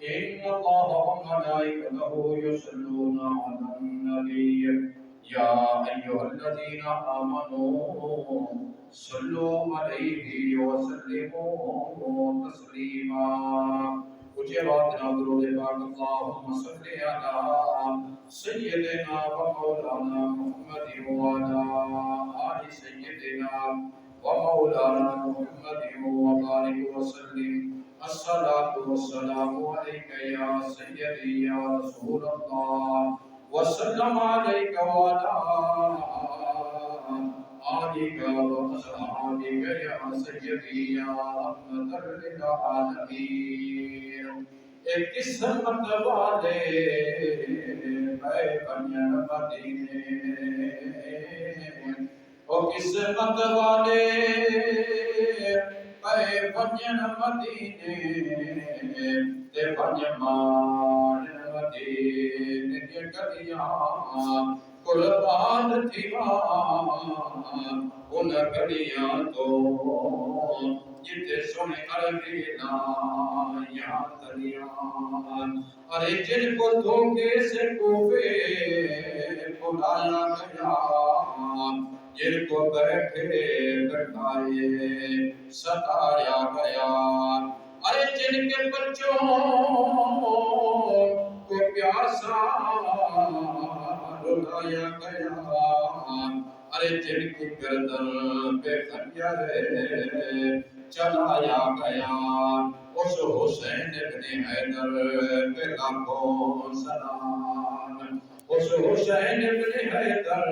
إن الله وملائكته يصلون على النبي يا أيها الذين آمنوا صلوا عليه وسلموا تسليما. مجھے بات نہ درود پاک اللہم صلی علی سیدنا و مولانا محمد وعلا آل سیدنا و مولانا محمد وبارک وسلم. الصلاة والسلام عليك يا سيدي يا رسول الله وسلم عليك وعلى آلك وأصحابك يا سيدي يا رحمة للعالمين. ایک قسمت والے اے بنیان مدینے، او قسمت والے اے بنیان مدینے تے بنیان مدینے کے گلیاں قربان تھیاں ان گلیاں تو جتے سنے عربی لائیاں تلیاں. ارے جن کو دھوکے سے کوفے بلایا گیا، جن کو بیٹھے بٹھائے ستایا گیا، ارے جن کے بچوں کو پیاسا رلایا گیا، ارے جن کی گردن پہ خنجر چلایا گیا، اس حسین ابن حیدر پہ لاکھوں سلام. اس حسین ابن حیدر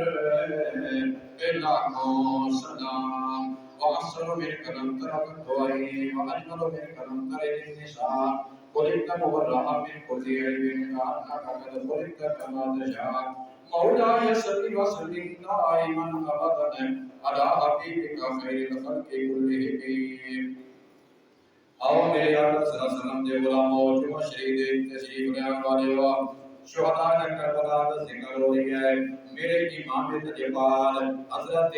پہ لاکھوں سلام. وأحسن منك لم تر الدعي وأجمل منك لم تر النساء خلقت مبرأ من كل عيب كأنك قد خلقت كما تشاء. مولاي صل وسلم دائما أبدا على حبيبك خير الخلق كلهم. آؤ میرے آقا صلی اللہ علیہ وسلم دے غلاموں جو شہید تشریف لے آنے والے ہو، شہداء کا کربلا کا ذکر ہو رہی ہے. میرے امام تجبار حضرت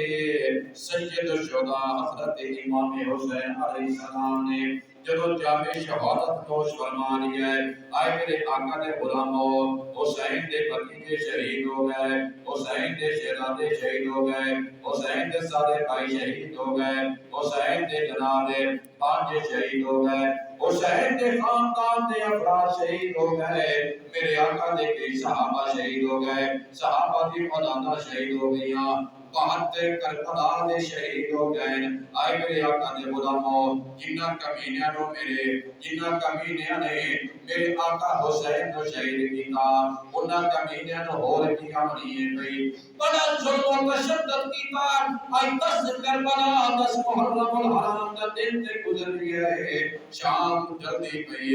سید الشہداء حضرت امام حسین علیہ السلام نے جدو جامع شہادت نوش فرما لیا ہے. آئے میرے آقا دے غلاموں، حسین دے بھتیجے شہید ہو گئے، حسین دے شہزادے شہید ہو گئے، حسین دے سارے بھائی شہید ہو گئے، حسین دے جناب بانجے شہید ہو گئے، حسین دے خاندان دے افراد شہید ہو گئے. میرے آقا دے کئی صحابہ شہید ہو گئے، صحابہ دی اولاداں شہید ہو گئیاں، 72 کربلا دے شہید ہو گئے. آئے میرے آقا دے غلاموں، جنہ کمینیاں نے میرے آقا حسین کو شہید کیتا، انہاں کمینیاں نو ہور کی کہانی ہے بھئی بڑا ظلم و تشدد کیتا. آئی 10 کربلا 10 محرم الحرام دا دن تے گزر گیا ہے. شام جلدی پئی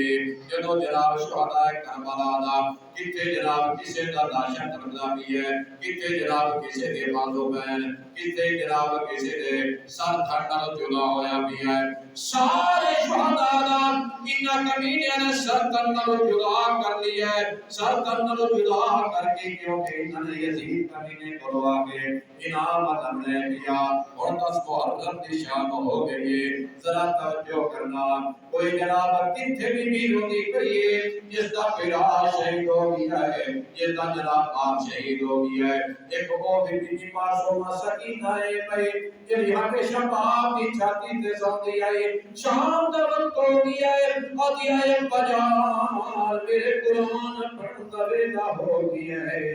جدو جناب شہداء کربلا دا کتے جناب کسے دا لاشاں تڑپدا پئی ہے، کتے جناب کسے دے بازو بین، کتے جناب کسے دے سر تھڑ نال جدا ہویا پیا ہے. سارے شہداء دا انہاں کمینیاں نے سر تھڑ نال جدا کر لیا ہے. سر تھڑ نال جدا کر کے کیونکہ انہاں نے یزید کمینے کو آ کے انعام عطا نے کیا. اور 10 محرم دی شام ہو گئی، ذرا توجہ کرنا. کوئی جناب کتھے بھی ہوندی پئی ہے جس دا پیرا شہید ہو گیا ہے، جس دا جناب آپ شہید ہو گیا ہے. ایک وہ بھی معصوم سکینہ ہے پئی جڑی ہمیشہ باپ کی چھاتی تے سوندی ہے. شام دا وقت ہو گیا ہے، آدھی آئے بجان میرے قرآن پڑھن دا ویلا ہو گیا ہے.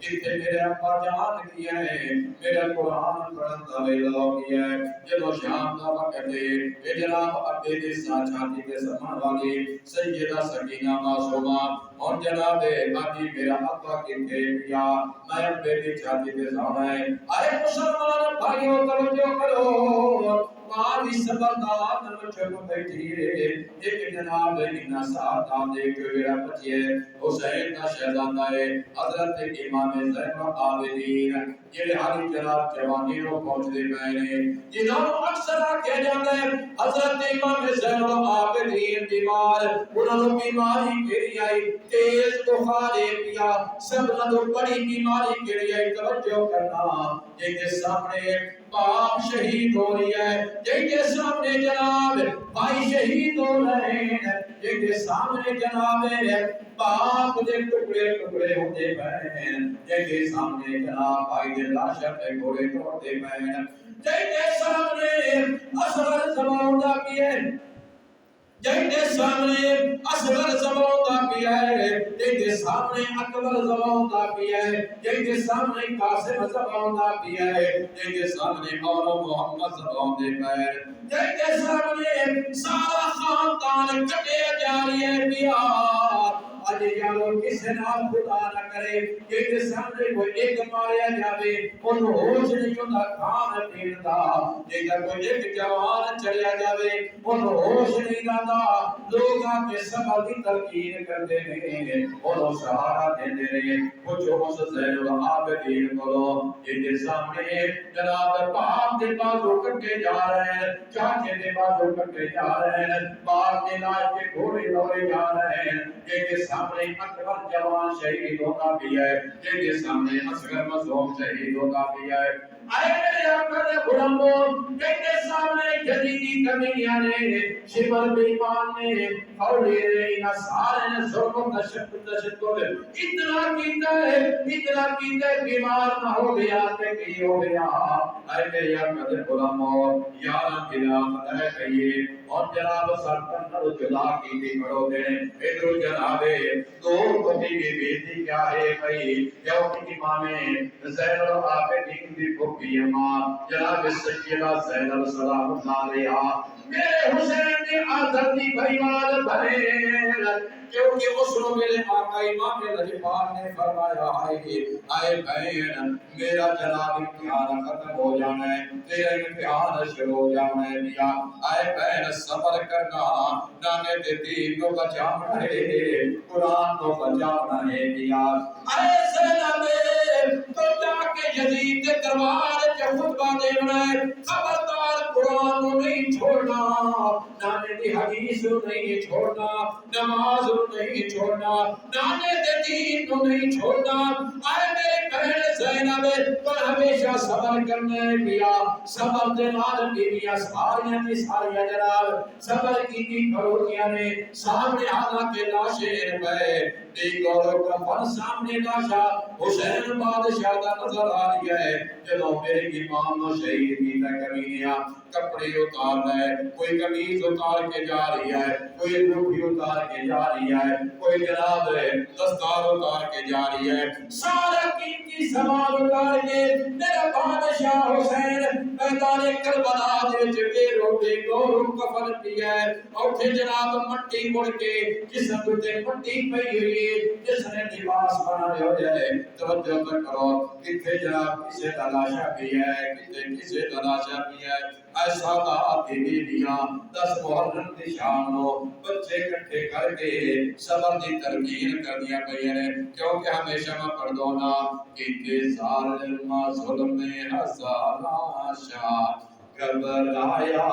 جتے میرے ابا جان کیا ہے، میرا قرآن پڑھن دا ویلا ہو گیا ہے. جدو شام دا وقت ہے، اے جناب ابے دے چھاتی تے سمن والی سیدہ سکینہ معصومہ اور جناب ابی میرا ابا کتے کیا میں ابے دی چھاتی تے سونا ہے. آئے مسلمان بھائیو توجہ کرو، ماں بھی سبردار نہ چھپ بیٹھی ہے. ایک جناب انہاں ساتھ دے کے میرا بچی ہے حسین دا شہزادہ ہے حضرت امام زین العابدین جڑے حالی جناب جوانی نو پہنچ دے پئے نے، جنہاں نو اکثر آکھیا جاندا ہے حضرت امام زین العابدین بیمار. انہاں نو بیماری کیڑی آئی؟ تیز بخار پیا. سب نالوں بڑی بیماری کیڑی آئی؟ توجہ کرنا، جے کے سامنے باپ شہید ہو رہی ہے، جن کے سامنے جناب بھائی شہید ہو رہے ہیں، جن کے سامنے جناب باپ دے ٹکڑے ٹکڑے ہوتے پے ہیں، جن کے سامنے جناب بھائی دے لاشاں تے گھوڑے توڑتے پے ہیں، جن کے سامنے اصغر زمان دا پیا ہے، جن کے سامنے اصغر زمان دا پیا ہے، جن کے سامنے اکبر زمان دا پیا ہے، جن کے سامنے قاسم زمان دا پیا ہے، جن کے سامنے مولا محمد زمان دے پیر، جن کے سامنے سارا خاندان کٹے جا رہی ہے پیا آج یارو کسی نال خدا نہ کرے کہ کے سامنے کوئی ایک ماریا جاوے ان ہوش نہیں ہوتا کھان پین دا جے کوئی ایک جوان چڑیا جاوے ان ہوش نہیں رہتا لوگ کے سبب کی تلقین کرتے ہیں اور سہارا دیندے رہے کچھ اس زین العابدین کو جن کے سامنے جناب باپ دے بازو کٹے جا رہے ہیں چاچے دے بازو کٹے جا رہے ہیں باپ دے نال کے گھوڑے دوڑے جا رہے ہیں جن کے سامنے اکبر جوان شہید ہوتا بھی ہے جن کے سامنے اصغر مظلوم شہید ہوتا بھی ہے اے میرے آقا دے غلامو جن کے سامنے جدیدی کمیاں نے شبر بیمان نے فولی نے انہا سارے نے ظلم و تشدد اتنا کیتا ہے بیمار نہ ہو گیا تے کی ہو گیا اے میرے آقا دے غلامو یارہ خلاف ہے کہیے اور جناب سرطن جدا کی بھی پڑھو گے ادھر جنابے تو کبھی بھی بیٹی کیا ہے بھائی کیوں کہ امام زین العابدین بھی بھوکی امام جناب سیدہ زینب سلام اللہ علیہا میرے حسین نے آدھر دی بھائیوال بھرے کیونکہ اس رو میرے آقا امام لجفار نے فرمایا آئے بہن میرا جناب امتحان ختم ہو جانا ہے تیرا امتحان شروع ہو جانا ہے بیا آئے بہن صبر کرنا نانے دے دین کو بچانا ہے قرآن کو بچانا ہے بیا آئے زینب تو جا کے یزید کے دربار کے خطبہ دینا ہے خبردار قرآن کو نہیں چھوڑنا نانے دی حدیث کو نہیں چھوڑنا نماز کو نہیں چھوڑنا نانے دے دین کو نہیں چھوڑنا آئے میری بہن زینب پر ہمیشہ صبر کرنے پیا صبر دے نال بیویاں ساریاں دی ساریاں جناب صبر کی کھڑوتیاں نے سامنے آنا کے لاشیں پہ دیکھ اور کفن سامنے لاشا حسین بادشاہ دا نظر آ رہی ہے جدو میرے امام نو شہید کیتا کمینیاں کپڑے اتار رہے کوئی قمیض اتار کے جا رہی ہے کوئی لوٹھی اتار کے جا رہی ہے کوئی جناب دستار اتار کے جا رہی ہے سارا قیمتی سامان اتار کے میرا بادشاہ حسین میدان کربلا دے وچ بے روٹے گورو کفن پیا ہے اور پھر جناب مٹی مڑ کے جسم تے مٹی پئی ہوئی جس نے لباس بنایا ہوا ہے توجہ کرو کتنے جناب کسے تلاشا بھی ہے کسے تلاشا بھی ہے ایسا دا دیوی دیاں 10 محرم دی شام نو بچے کٹھے کر کے صبر دی تربیت کر دیا گئی ہے کیونکہ ہمیشہ میں پڑھ دو نا کہ ظالم ظلم ہزارا شاہ گھبرایا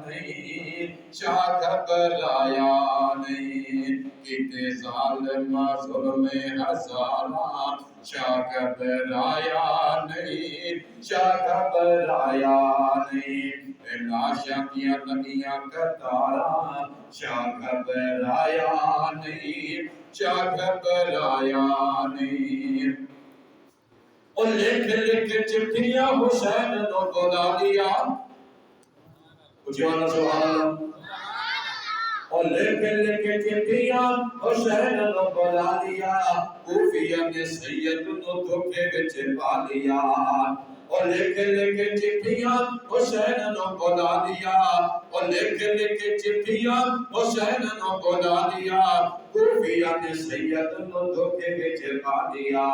نہیں شاہ گھبرایا نہیں کہ ظالم ظلم ہزارا شاہ گھبرایا نہیں شاہ گھبرایا نہیں لاشاں کیا لگیاں قطاراں شاہ گھبرایا نہیں شاہ گھبرایا نہیں اور لکھ چٹھیاں حسین نو بلا دیا اچھوانا سبحان اللہ اور لکھ چٹھیاں حسین نو بلا دیا کوفیہ نے سید نو دھوکے وچ پا لیا اور لکھ چٹھیاں حسین نو بلا دیا اور لکھ چٹھیاں حسین نو بلا دیا کوفیہ نے سید نو دھوکے وچ پا لیا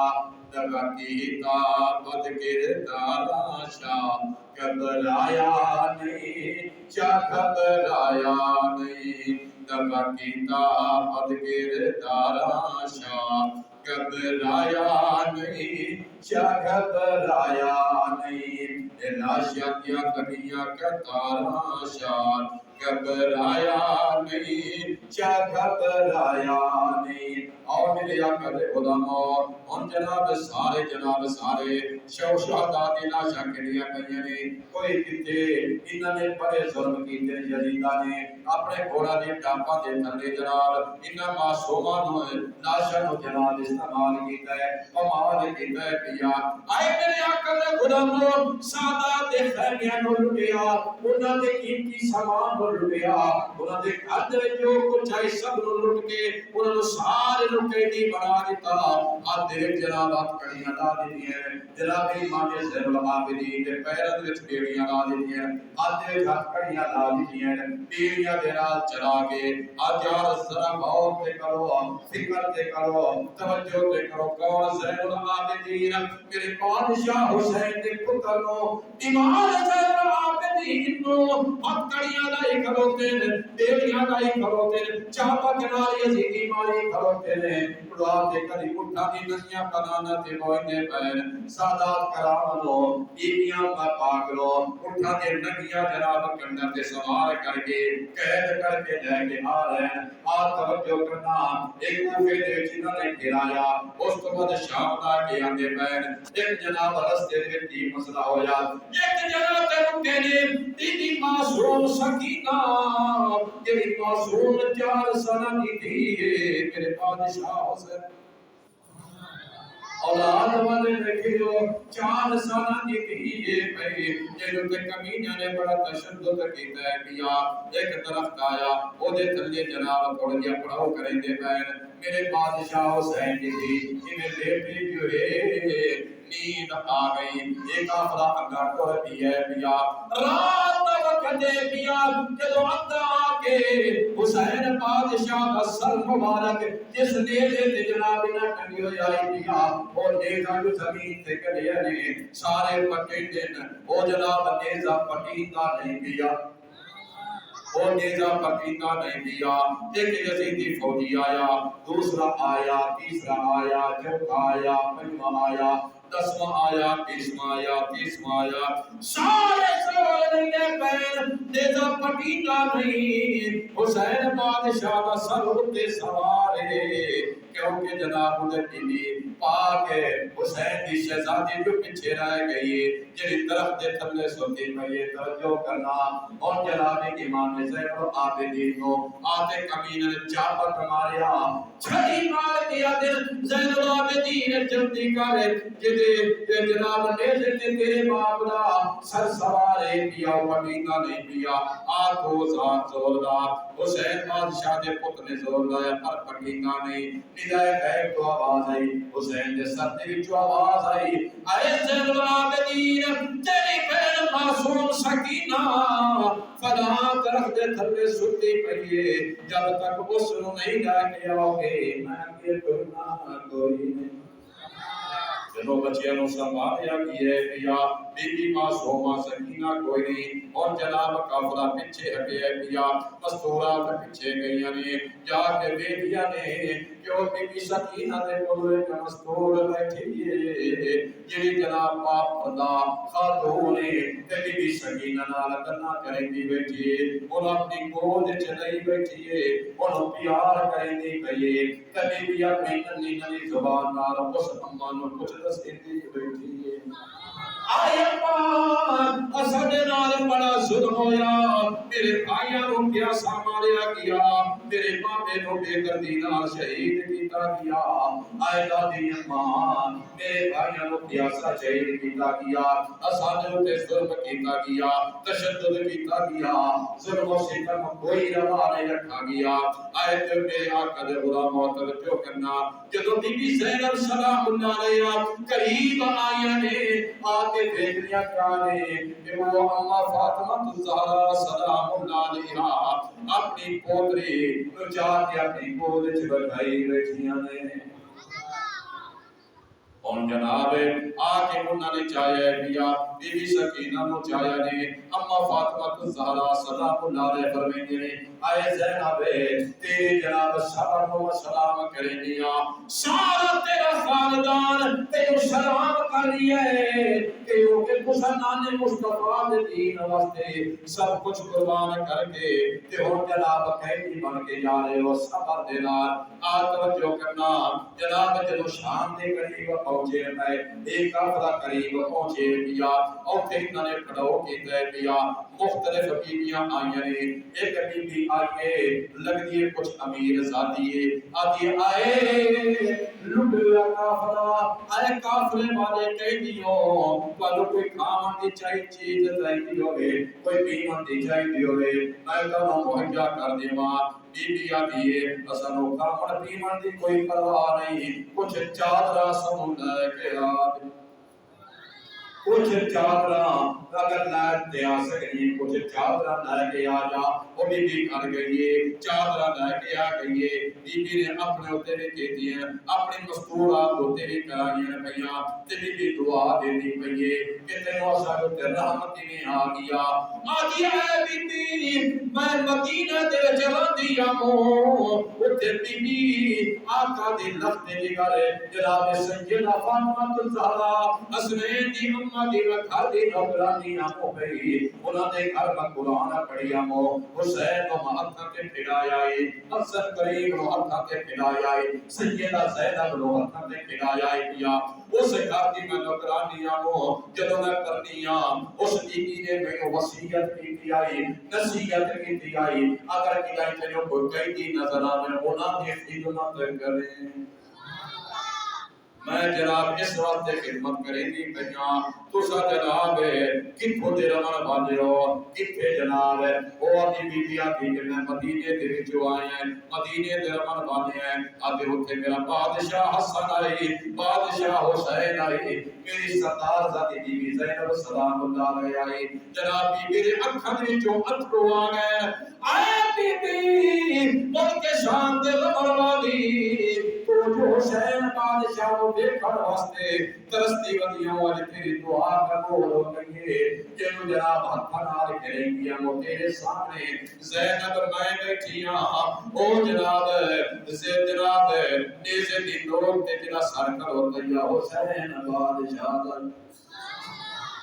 دگا کی طاقت کردارا شاہ گھبرایا نہیں شاہ گھبرایا نہیں دگا کی طاقت کردارا شاہ گھبرایا نہیں، شاہ گھبرایا نہیں، لاشیاں کیا کٹیاں کا تارا شاہ گھبرایا نہیں، شاہ گھبرایا نہیں۔ اور میرے آقا دے غلاموں، ان جناب سارے شہداء دی لاشاں کٹیاں گئیاں نے، کوئی کتے انہاں نے بڑے ظلم کیتے یزیداں نے اپنے گھوڑا دی ٹاپاں دے تھلے جناب انہاں معصوماں نو لاشاں نو جناب استعمال کیتا ہے، کمال کیتا ہے پیا۔ آئے میرے آقا دے غلاموں، سادات دے خیمیاں نو لٹیا، انہاں دے قیمتی سامان نو لٹیا، انہاں دے گھر دے جو کچھ ہے سب نو لٹ کے انہاں نو سارے نو قیدی بنا دیتا۔ آدھے جناب آپ کڑیاں لا دیتی ہیں، جناب امام زین العابدین دے پیراں وچ بیڑیاں لا دیتی ہیں، آدھے گھر کڑیاں لا دیتی ہیں، بیڑیاں دے نال چلا کے آج یار ذرا غور تے کرو، فکر تے کرو، توجہ تے کرو، کون زین العابدین میرے بادشاہ حسین دے پتر نو امام زین العابدین نو کڑیاں لائی کھلوتے نے، بیڑیاں لائی کھلوتے نے، چاپا کنال یزیدی ماری کھلوتے نے، اڑا تے کدی اٹھا دی نسیاں بنانا تے بوئندے پین سادات کرامنو بیبیاں پاک لو اٹھا دے نگیاں جناب کنڈر تے سوار کر کے قید کر کے لے کے آ رہے ہیں۔ آپ توجہ کرنا، ایک کوفے دے جنہوں نے گرایا اس کو بعد شام دا کے آندے پین ایک جناب رستے دے کی مسئلہ ہویا، ایک جناب تے رکے نے تیری معصوم سکینہ تیری معصوم 4 سالہ کی تھی میرے بادشاہ حسین اولاد والے دیکھو 4 سالہ کی تھی پئی جنوں تے کمینیاں نے بڑا تشدد کیتا ہے کیا۔ ایک درخت آیا او دے تھلے جناب تھوڑا جہا پڑھاؤ کریں دے پین میرے بادشاہ حسین کی تھی انہیں بیٹی جو ہے نیند آ گئی، ایک آفرا اگا ٹور پی ہے پیا رات وقت دے پیا جدو اندر آ کے حسین بادشاہ کا سر مبارک جس نیزے تے جناب نہ ٹنگی ہوئی آئی پیا اور نیزہ جو زمین تے کڑیا نے سارے پٹے دن وہ جناب نیزہ پٹیندہ نہیں پیا وہ نیزہ پٹیندہ نہیں پیا۔ ایک یزیدی فوجی آیا، دوسرا آیا، تیسرا آیا، چوتھا آیا، پنجواں آیا، 10واں آیا، 20واں آیا، 30واں آیا، سارے سوال نہیں پین نیزہ پٹیندہ نہیں۔ حسین بادشاہ کا سر اٹھے سوار ہے کیونکہ جناب ادھر بی پاک ہے حسین دی شہزادی جو پیچھے رہ گئی جنہی درخت دے تھلے سوتی پئی توجہ کرنا اور جناب امام زین العابدین کو آتے کمینہ نے چاپک ماریا چھڑی مار کیا دل زین العابدین جلدی کرے جدے جناب نیزے تیرے باپ دا سر سوارے پیا پٹیندہ نہیں پیا آتھو ذات زور دا حسین بادشاہ دے پتر نے زور لایا پر پٹیندہ نہیں ندائے غیب تو آواز آئی حسین دے سر دے وچوں آواز آئی اے زین العابدین تیری بہن معصوم سکینہ فلاں درخت دے تھلے ستی پئی جب تک اس نو نہیں لے کے آؤ گے میں اگے ٹرنا کوئی نہیں۔ جنہوں بچیاں نو سنبھالیا کیے پیا بی بی معصومہ سکینہ کوئی نہیں اور جناب کافرہ پیچھے ہٹے پیا مستورات پیچھے گئیاں نے جا کے بیٹیاں نے جو بی بی سکینہ دے کولے کا مستور بیٹھی ہے جڑی جناب پاک خدا خاتون تے بی بی سکینہ نال گلاں کریندی بیٹھی ہے انہاں اپنی گود وچ لئی بیٹھی ہے انہاں پیار کریندی پئی ہے تے بی بی اپنی ننھی ننھی زبان نال اس اماں نو کچھ دسدی بیٹھی ہے آئے پاک اساڈے نال بڑا ظلم ہویا میرے بھائیاں نو پیاسا ماریا گیا میرے بابے نو بے دردی نال شہید کیتا گیا آئے دادی اماں میرے بھائیاں نو پیاسا شہید کیتا گیا اساڈے اوتے ظلم کیتا گیا تشدد کیتا گیا ظلم و ستم کوئی روا نہیں رکھا گیا آئے تے میرے آقا دے غلاموں توجہ کرنا جدوں بی بی زینب سلام اللہ علیہا قریب آئیاں نے آتے دیکھنیا کرانے کہ وہ اماں فاطمہ الزہرا سلام اللہ علیہا اپنی پوتری نو جا کے اپنی گود وچ بٹھائی بیٹھیاں نے ہن جناب آ کے انہوں نے چاہیا ہے پیا بی بی سکینہ نو چاہیا نے اما فاطمہ الزہرا سلام اللہ علیہ فرمیندے نے آئے زینب تیرے جناب سلام و سلام کریں دیا سارا تیرا خاندان تیرے سلام کر رہی ہے تیرے کے مسلمان مصطفیٰ دے دین واسطے سب کچھ قربان کر کے تے ہن جناب قیدی بن کے جا رہے ہو صبر دے نال آ توجہ کرنا جناب جدو شام دے قریب پہنچے ہے ایک کافلا قریب پہنچے پیا اوتھے انہوں نے کھڑو کیتا پیا مختلف بیویاں آئیاں نے ایک بی بی آئیے لگدی ہے کچھ امیر ذاتی ہے آتی آئے لٹیا کافلا آئے کافلے والے قیدیوں والو کوئی کھاون دی چاہیے چیز چاہیے ہوئے کوئی پیمن دی چاہیے ہوئے میں تانوں مہیا کر دیواں بی بی آتی ہے اسانو کھاون پیمن دی کوئی پرواہ نہیں کچھ چادرا سمندر کے آج کچھ چادرہ اگر لائے دے آ سکیں کچھ چادرہ لائے کے آ جا وہ بی بی کر گئیے چادرہ لائے کے آ گئیے بی بی نے اپنے ہوتے بھی کہتی ہیں اپنی مستورات ہوتے بھی کرانی ہیں بھئیاں تے بی بی دعا دے دی بھئیے کہ تینوں سارے تے رحمتی میں آ گیا ہے بی بی میں مدینہ دے جلان دیا ہوں اتے بی بی آقا دی لفظ دی گارے جناب سیدہ فاطمہ الزہرا حسنین دی امہ دی گھر دی نوکرانی آمو گئی انہوں نے گھر میں قرآن پڑھی آمو حسین و محمد کے پھڑایا ہے حسن کریم و محمد کے پھڑایا ہے سیدہ زینب و محمد کے پھڑایا ہے کیا اس گھر دی میں نوکرانی آمو جدو میں کرنی آم اس بی بی نے میں وصیت کی آئی نصیحت کی آئی اگر کدائی تیرے کوئی کئی دی نظر آنے انہوں نے خدمت کریں میں جناب اس وقت خدمت کریں گی کہاں تسا جناب کتھو دے رمن والے ہو کتھے جناب وہ اپنی بیبیاں کی کہ میں مدینے دے جو آئے ہیں مدینے دے رمن والے ہیں آتے ہوتے میرا بادشاہ حسن آئی بادشاہ حسین آئی میری سردار ذاتی بیوی زینب سلام اللہ علیہ آئی جناب بیبی دے اکھن میں جو اترو آ گئے آئے بیبی ملک شان دے رمن والی تو جو حسین بادشاہ کو دیکھن واسطے ترستی ودیاں والی تیری دعا قبول ہو گئی ہے جنہوں جناب ہتھا نال کریں گیا وہ تیرے سامنے زینب میں بیٹھی او جناب جناب نیزے دی نوک تے تیرا سر کرو تیا حسین بادشاہ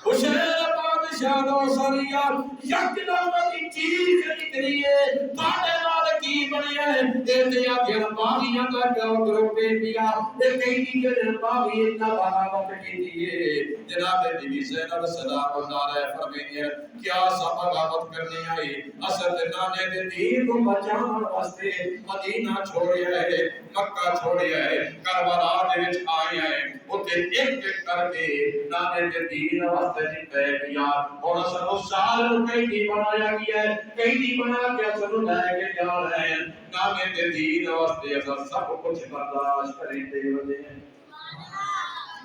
حسین بادشاہ دو سریا یک نامتی چیز نکلی ہے تاڑے نال کی بنیا ہے دیتے یا پھر باغیاں کا جو گروپے پیا ایک ہی دیگر باغی اتنا بغاوت کی دیئے جناب بی زینب صداق اللہ علیہ فرمینی ہے کیا سا بغاوت کرنی آئی اصل نانے دے دین کو بچان واسطے مدینہ چھوڑیا ہے مکہ چھوڑیا ہے کربلا دے وچ آئے ہیں اتے ایک ایک کر کے نانے دے دین واسطے جتے کیا اور سنو سال کئی دی بنایا گیا ہے کئی دی بنا کے سنو لائے کے جا رہے ہیں نانے دے دین واسطے سب کچھ برداشت کریں دے وجہ ہیں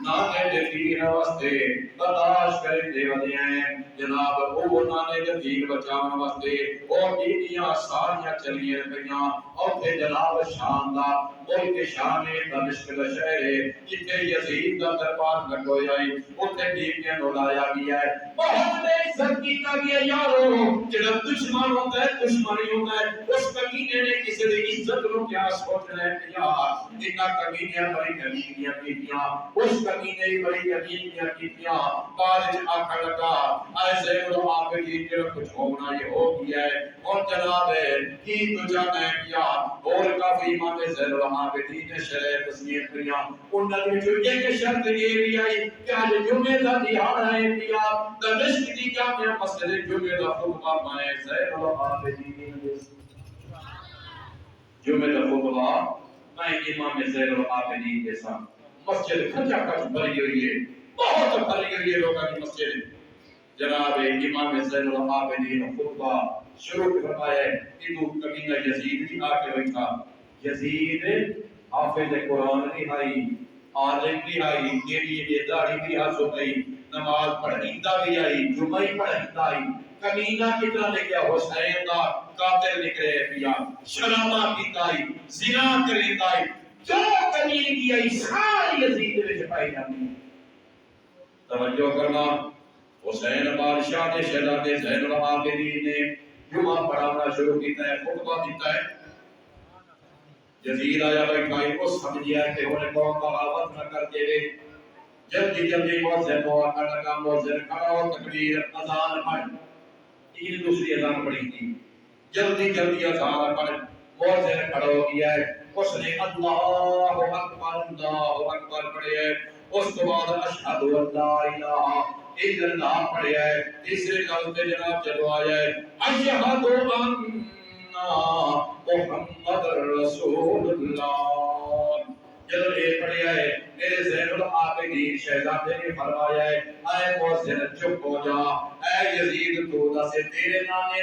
نانے دے دین واسطے برداشت کریں دے وجہ ہیں جناب وہ نانے دے دین بچاؤں واسطے اور دینیاں ساریاں چلیے گئیاں اور تے جناب شان دا ملک شان دمشق دا شہر جتے یزید دا دربار لگویا ہے اوتے بیبیاں نو لایا گیا ہے بہت نے عزت کیتا گیا یارو جڑا دشمن ہوندا ہے دشمنی ہوندا ہے اس کمینے نے کسی دی عزت نو کیا سوچنا ہے یار جنہ کمینے بڑی کمینے کیتیاں اس کمینے بڑی کمینے کیتیاں بعد وچ آکھن لگا اے زین العابدین جڑا کچھ ہونا یہ ہو گیا ہے اور جناب کی تو جانا ہے کیا اور کافی امام زین العابدین نے شرح تصنیف کیا انہوں نے جو ایک شرط یہ بھی آئی کہ آج جمعہ دا دیہاڑ ہے کیا دمشق کی جامعہ مسجد جمعہ دا خطبہ میں زین العابدین جمعہ دا خطبہ میں امام زین العابدین کے ساتھ مسجد کھچا کھچ بھری ہوئی ہے بہت بھری ہوئی ہے لوگوں کی مسجد جناب امام زین العابدین خطبہ شروع فرمایا ہے کہ تو کمینہ یزید بھی آ کے بیٹھا یزید حافظ قرآن بھی آئی عالم بھی آئی نیڑی یہ داڑھی بھی ہو گئی نماز پڑھیندہ بھی آئی جمعہ پڑھیندہ آئی کمینہ کتنا لے گیا حسین دا قاتل نکلے پیا شرابہ پیتا آئی زنا کریتا آئی جو کمی کی آئی ساری یزید وچ پائی جاتی توجہ کرنا حسین بادشاہ دے شہزادے زین العابدین نے جمعہ پڑھانا شروع کیتا ہے خطبہ دیتا ہے یزید آیا بیٹھا ہے کو سمجھیا ہے کہ انہیں قوم بغاوت نہ کر دے جلدی جلدی مؤذن کو آقا کا مؤذن کھڑا ہو تکبیر اذان پڑھ تین دوسری اذان پڑھی تھی جلدی جلدی اذان پڑھ مؤذن کھڑا ہو گیا ہے اس نے اللہ اکبر پڑھے ہے اس کے بعد اشہد ان لا الہ الا اللہ پڑھے ہے تیسرے لفظ پہ جناب چلو آیا ہے اشہد ان محمد رسول اللہ جب یہ پڑھیا ہے میرے زین العابدین شہزادے نے فرمایا ہے اے مؤذن چپ ہو جا اے یزید تو سے تیرے نانے